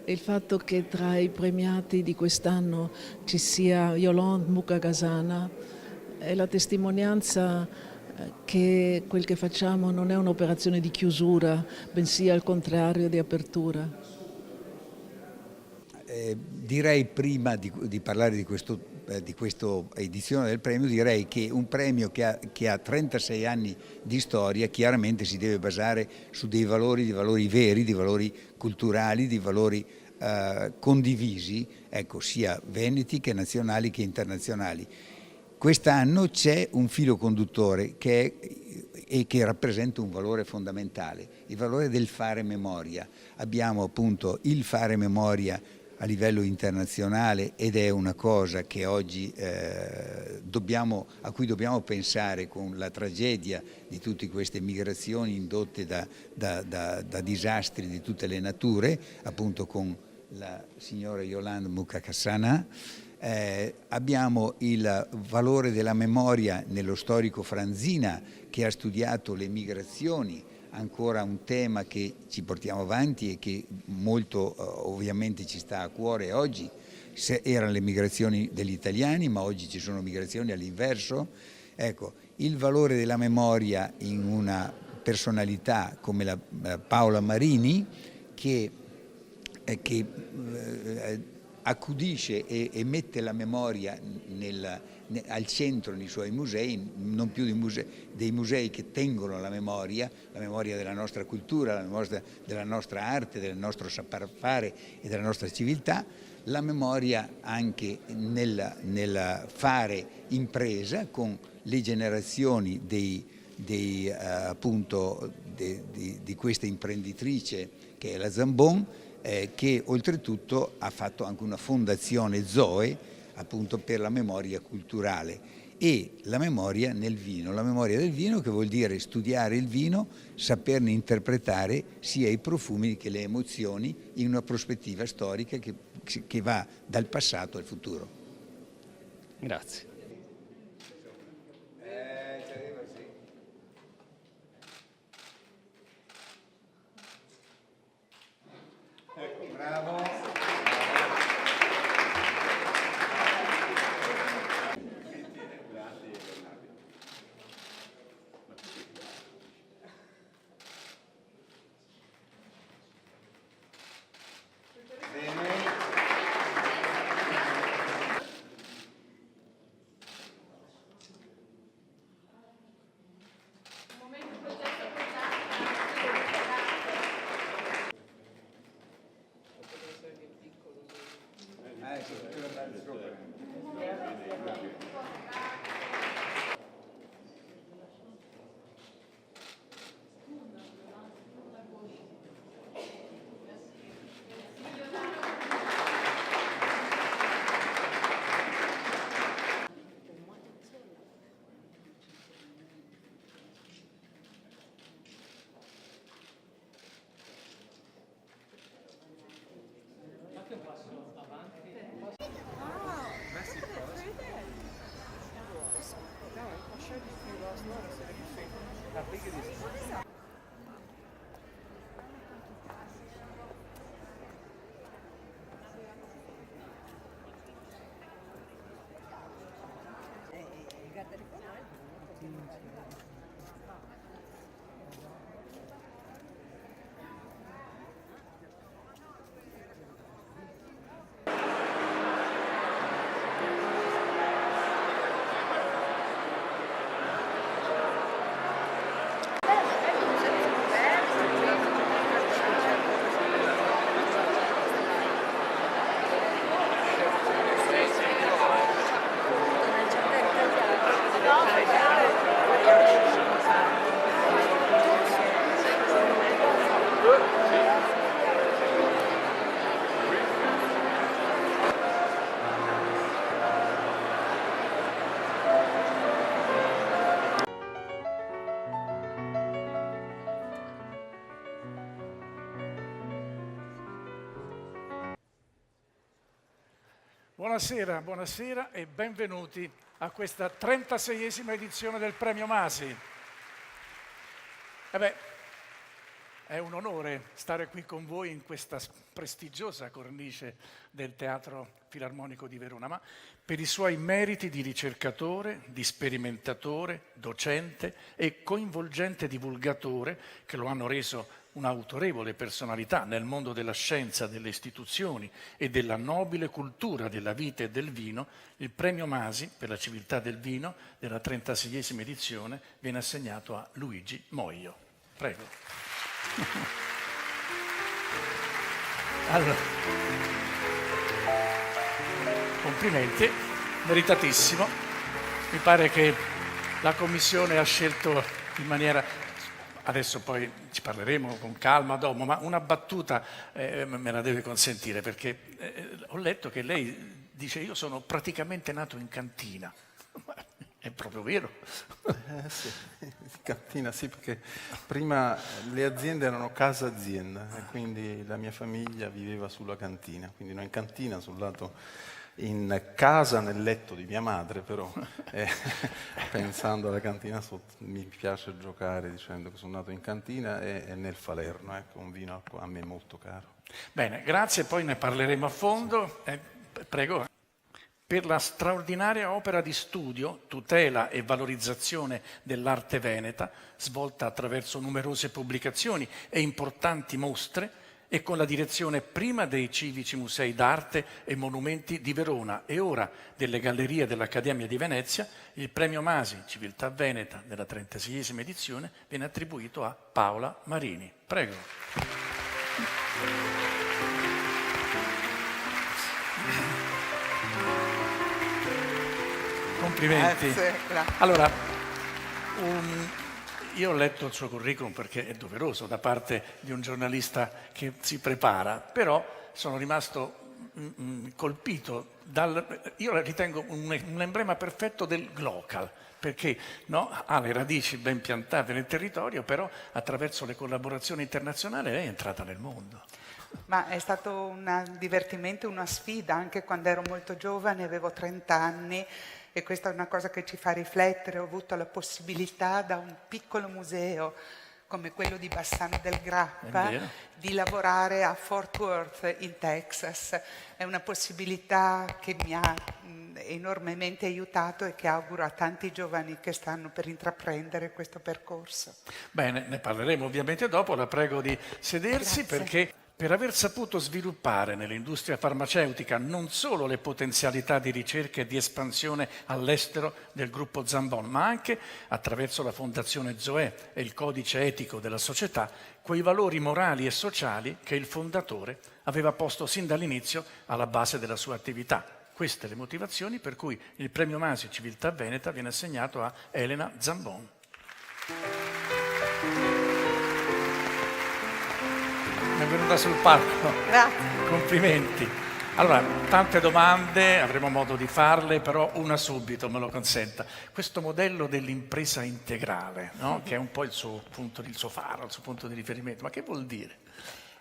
E il fatto che tra i premiati di quest'anno ci sia Yolande Mukagasana è la testimonianza che quel che facciamo non è un'operazione di chiusura, bensì al contrario di apertura. Direi prima di parlare di questa edizione del premio, direi che un premio che ha 36 anni di storia chiaramente si deve basare su dei valori veri, di valori culturali, di valori condivisi, ecco, sia veneti che nazionali che internazionali. Quest'anno c'è un filo conduttore e che rappresenta un valore fondamentale, il valore del fare memoria. Abbiamo appunto il fare memoria a livello internazionale ed è una cosa che oggi a cui dobbiamo pensare con la tragedia di tutte queste migrazioni indotte da disastri di tutte le nature, appunto con la signora Yolande Mukagasana. Abbiamo il valore della memoria nello storico Franzina che ha studiato le migrazioni, ancora un tema che ci portiamo avanti e che molto ovviamente ci sta a cuore oggi. Erano le migrazioni degli italiani, ma oggi ci sono migrazioni all'inverso. Ecco, il valore della memoria in una personalità come la Paola Marini che accudisce e mette la memoria al centro nei suoi musei, non più dei musei che tengono la memoria della nostra cultura, la memoria della nostra arte, del nostro saper fare e della nostra civiltà, la memoria anche nel fare impresa con le generazioni di questa imprenditrice che è la Zambon, che oltretutto ha fatto anche una fondazione Zoe appunto per la memoria culturale e la memoria nel vino. La memoria del vino che vuol dire studiare il vino, saperne interpretare sia i profumi che le emozioni in una prospettiva storica che va dal passato al futuro. Grazie. Ecco, bravo. Buonasera, buonasera e benvenuti a questa 36esima edizione del Premio Masi. È un onore stare qui con voi in questa prestigiosa cornice del Teatro Filarmonico di Verona, ma per i suoi meriti di ricercatore, di sperimentatore, docente e coinvolgente divulgatore che lo hanno reso un'autorevole personalità nel mondo della scienza, delle istituzioni e della nobile cultura della vita e del vino, il premio Masi per la civiltà del vino della 36esima edizione viene assegnato a Luigi Moio. Prego. Allora, complimenti, meritatissimo. Mi pare che la Commissione ha scelto in maniera... Adesso poi ci parleremo con calma dopo, ma una battuta me la deve consentire, perché ho letto che lei dice io sono praticamente nato in cantina. È proprio vero? Sì, in cantina sì, perché prima le aziende erano casa azienda e quindi la mia famiglia viveva sulla cantina, quindi non in cantina sul lato, in casa nel letto di mia madre, però pensando alla cantina mi piace giocare dicendo che sono nato in cantina e nel Falerno, ecco, un vino a me molto caro. Bene, grazie, poi ne parleremo a fondo. Prego. Per la straordinaria opera di studio, tutela e valorizzazione dell'arte veneta, svolta attraverso numerose pubblicazioni e importanti mostre, e con la direzione prima dei civici musei d'arte e monumenti di Verona e ora delle gallerie dell'Accademia di Venezia, il premio Masi Civiltà Veneta della 36esima edizione viene attribuito a Paola Marini. Prego. Complimenti. Grazie. Allora, io ho letto il suo curriculum perché è doveroso da parte di un giornalista che si prepara, però sono rimasto colpito io la ritengo un emblema perfetto del glocal, perché no, ha le radici ben piantate nel territorio, però attraverso le collaborazioni internazionali lei è entrata nel mondo. Ma è stato un divertimento, una sfida, anche quando ero molto giovane, avevo 30 anni e questa è una cosa che ci fa riflettere. Ho avuto la possibilità da un piccolo museo come quello di Bassano del Grappa di lavorare a Fort Worth in Texas. È una possibilità che mi ha enormemente aiutato e che auguro a tanti giovani che stanno per intraprendere questo percorso. Bene, ne parleremo ovviamente dopo, la prego di sedersi. Grazie. Perché per aver saputo sviluppare nell'industria farmaceutica non solo le potenzialità di ricerca e di espansione all'estero del gruppo Zambon, ma anche, attraverso la Fondazione Zoè e il codice etico della società, quei valori morali e sociali che il fondatore aveva posto sin dall'inizio alla base della sua attività. Queste le motivazioni per cui il premio Masi Civiltà Veneta viene assegnato a Elena Zambon. È venuta sul palco. Grazie. Complimenti. Allora, tante domande, avremo modo di farle, però una subito, me lo consenta. Questo modello dell'impresa integrale, no? Che è un po' il suo faro, il suo punto di riferimento, ma che vuol dire?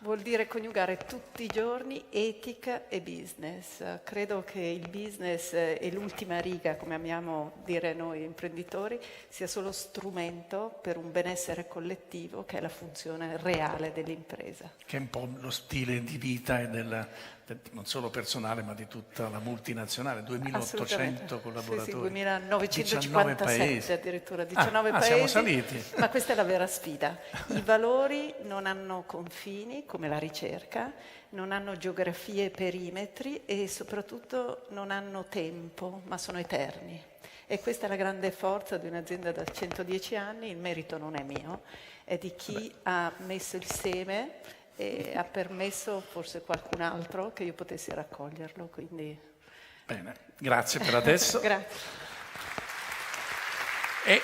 Vuol dire coniugare tutti i giorni etica e business. Credo che il business e l'ultima riga, come amiamo dire noi imprenditori, sia solo strumento per un benessere collettivo che è la funzione reale dell'impresa. Che è un po' lo stile di vita e non solo personale, ma di tutta la multinazionale, 2.800 collaboratori. Sì, 2.957 addirittura, 19 paesi. Siamo saliti. Ma questa è la vera sfida. I valori non hanno confini, come la ricerca, non hanno geografie e perimetri e soprattutto non hanno tempo, ma sono eterni. E questa è la grande forza di un'azienda da 110 anni, il merito non è mio, è di chi ha messo il seme e ha permesso forse qualcun altro che io potessi raccoglierlo, quindi... Bene, grazie per adesso. Grazie. E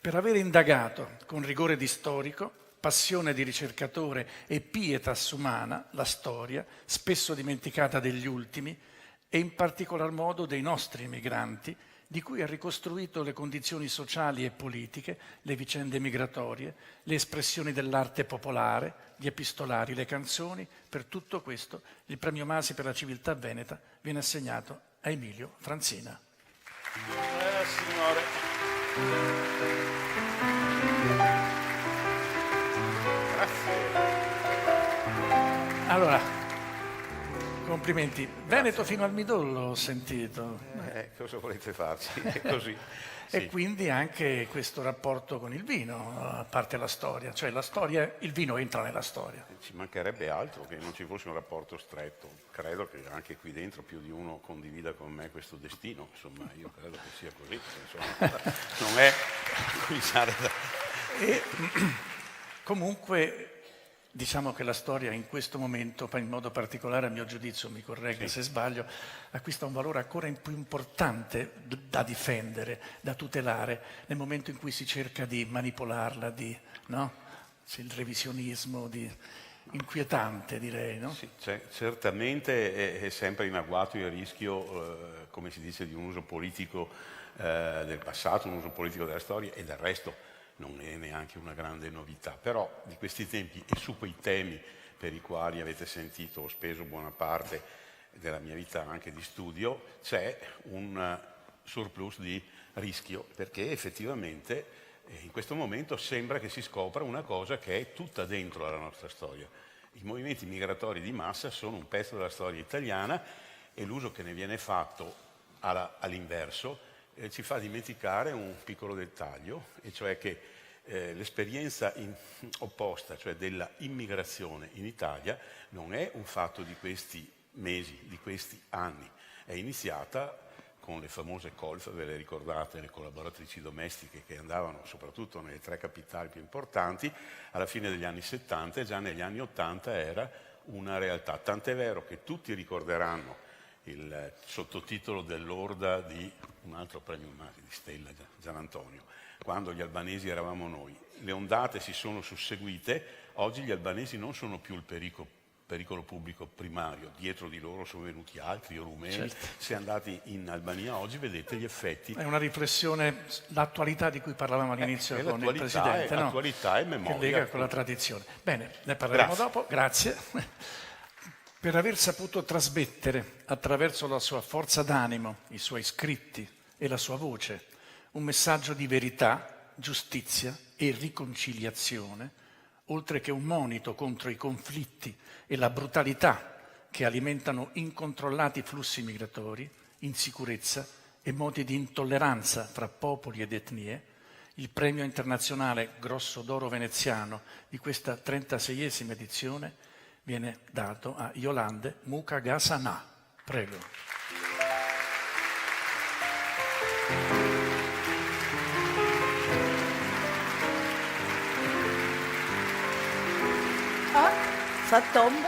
per aver indagato con rigore di storico, passione di ricercatore e pietas umana la storia, spesso dimenticata degli ultimi, e in particolar modo dei nostri emigranti, di cui ha ricostruito le condizioni sociali e politiche, le vicende migratorie, le espressioni dell'arte popolare, gli epistolari, le canzoni. Per tutto questo il premio Masi per la civiltà veneta viene assegnato a Emilio Franzina. Signore. Grazie. Allora, complimenti. Veneto fino al midollo ho sentito. Cosa volete farci? È così. E Sì. quindi anche questo rapporto con il vino, a parte la storia. Cioè la storia, il vino entra nella storia. Ci mancherebbe altro che non ci fosse un rapporto stretto. Credo che anche qui dentro più di uno condivida con me questo destino. Insomma, io credo che sia così. Insomma, non è cominciare da... E comunque diciamo che la storia in questo momento, in modo particolare a mio giudizio, mi corregga se sbaglio, acquista un valore ancora più importante da difendere, da tutelare, nel momento in cui si cerca di manipolarla, no? C'è il revisionismo inquietante, direi, no? Sì, certamente è sempre in agguato il rischio, come si dice, di un uso politico del passato, un uso politico della storia, e del resto non è neanche una grande novità. Però di questi tempi e su quei temi per i quali avete sentito ho speso buona parte della mia vita anche di studio, c'è un surplus di rischio, perché effettivamente in questo momento sembra che si scopra una cosa che è tutta dentro alla nostra storia. I movimenti migratori di massa sono un pezzo della storia italiana e l'uso che ne viene fatto all'inverso ci fa dimenticare un piccolo dettaglio, e cioè che l'esperienza opposta, cioè della immigrazione in Italia, non è un fatto di questi mesi, di questi anni. È iniziata con le famose colf, ve le ricordate, le collaboratrici domestiche che andavano soprattutto nelle 3 capitali più importanti alla fine degli anni 70, e già negli anni 80 era una realtà. Tant'è vero che tutti ricorderanno il sottotitolo dell'orda di un altro premio Masi di Stella, Gianantonio, quando gli albanesi eravamo noi. Le ondate si sono susseguite, oggi gli albanesi non sono più il pericolo pubblico primario, dietro di loro sono venuti altri, i rumeni. Certo. Se andate in Albania oggi vedete gli effetti. È una riflessione, l'attualità di cui parlavamo all'inizio con il Presidente, no? Attualità e memoria. Che lega con la tradizione. Bene, ne parleremo dopo, grazie. Per aver saputo trasmettere attraverso la sua forza d'animo, i suoi scritti e la sua voce un messaggio di verità, giustizia e riconciliazione, oltre che un monito contro i conflitti e la brutalità che alimentano incontrollati flussi migratori, insicurezza e modi di intolleranza fra popoli ed etnie, il premio internazionale Grosso d'Oro veneziano di questa 36esima edizione viene dato a Yolande Mukagasana. Prego. Ça tombe.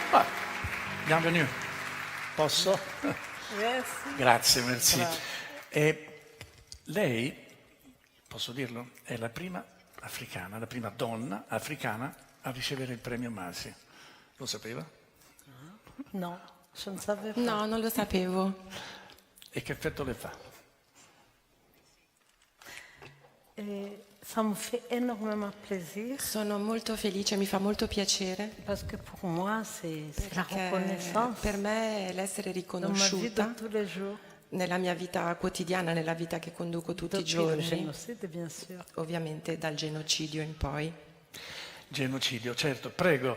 Bienvenue. Posso? Merci. Grazie, merci. E lei, posso dirlo, è la prima africana, la prima donna africana a ricevere il premio Masi. Lo sapeva? No, je ne savais pas. No, non lo sapevo. E che effetto le fa? Ça me fait énormément plaisir Sono molto felice, mi fa molto piacere. parce que pour moi, c'est la Perché reconnaissance per me è l'essere dans ma vie de riconosciuta tous les jours. nella mia vita quotidiana, nella vita che conduco tutti i Depuis le giorni, génocide, bien sûr. ovviamente dal genocidio in poi. Genocidio, certo. Prego,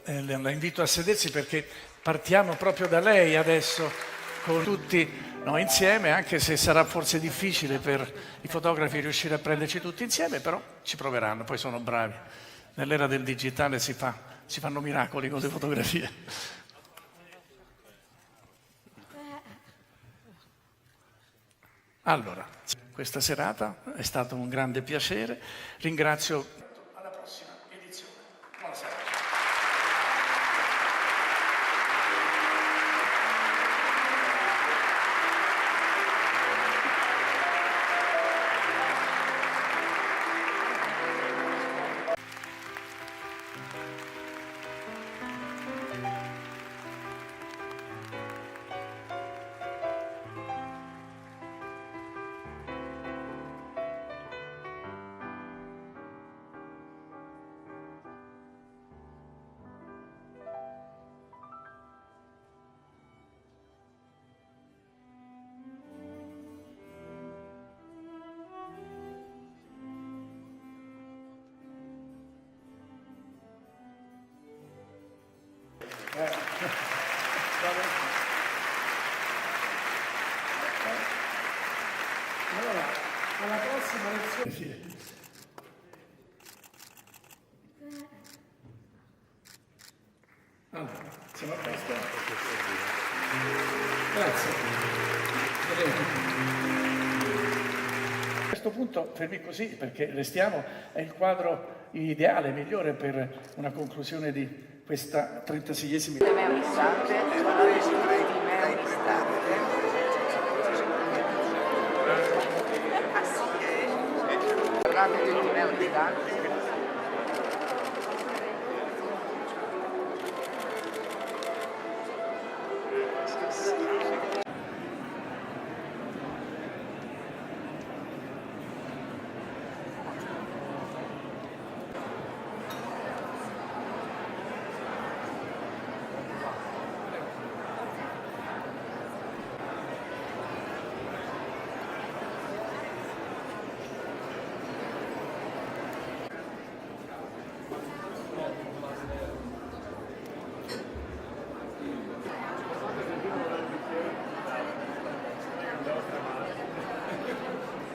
la invito a sedersi perché partiamo proprio da lei adesso con tutti noi insieme, anche se sarà forse difficile per i fotografi riuscire a prenderci tutti insieme, però ci proveranno, poi sono bravi. Nell'era del digitale si fanno miracoli con le fotografie. Allora, questa serata è stato un grande piacere, ringrazio. Alla prossima edizione. Buonasera. Allora, alla prossima lezione. Allora, siamo a posto? Grazie. A questo punto fermi così perché restiamo, è il quadro ideale, migliore per una conclusione di questa 36esima.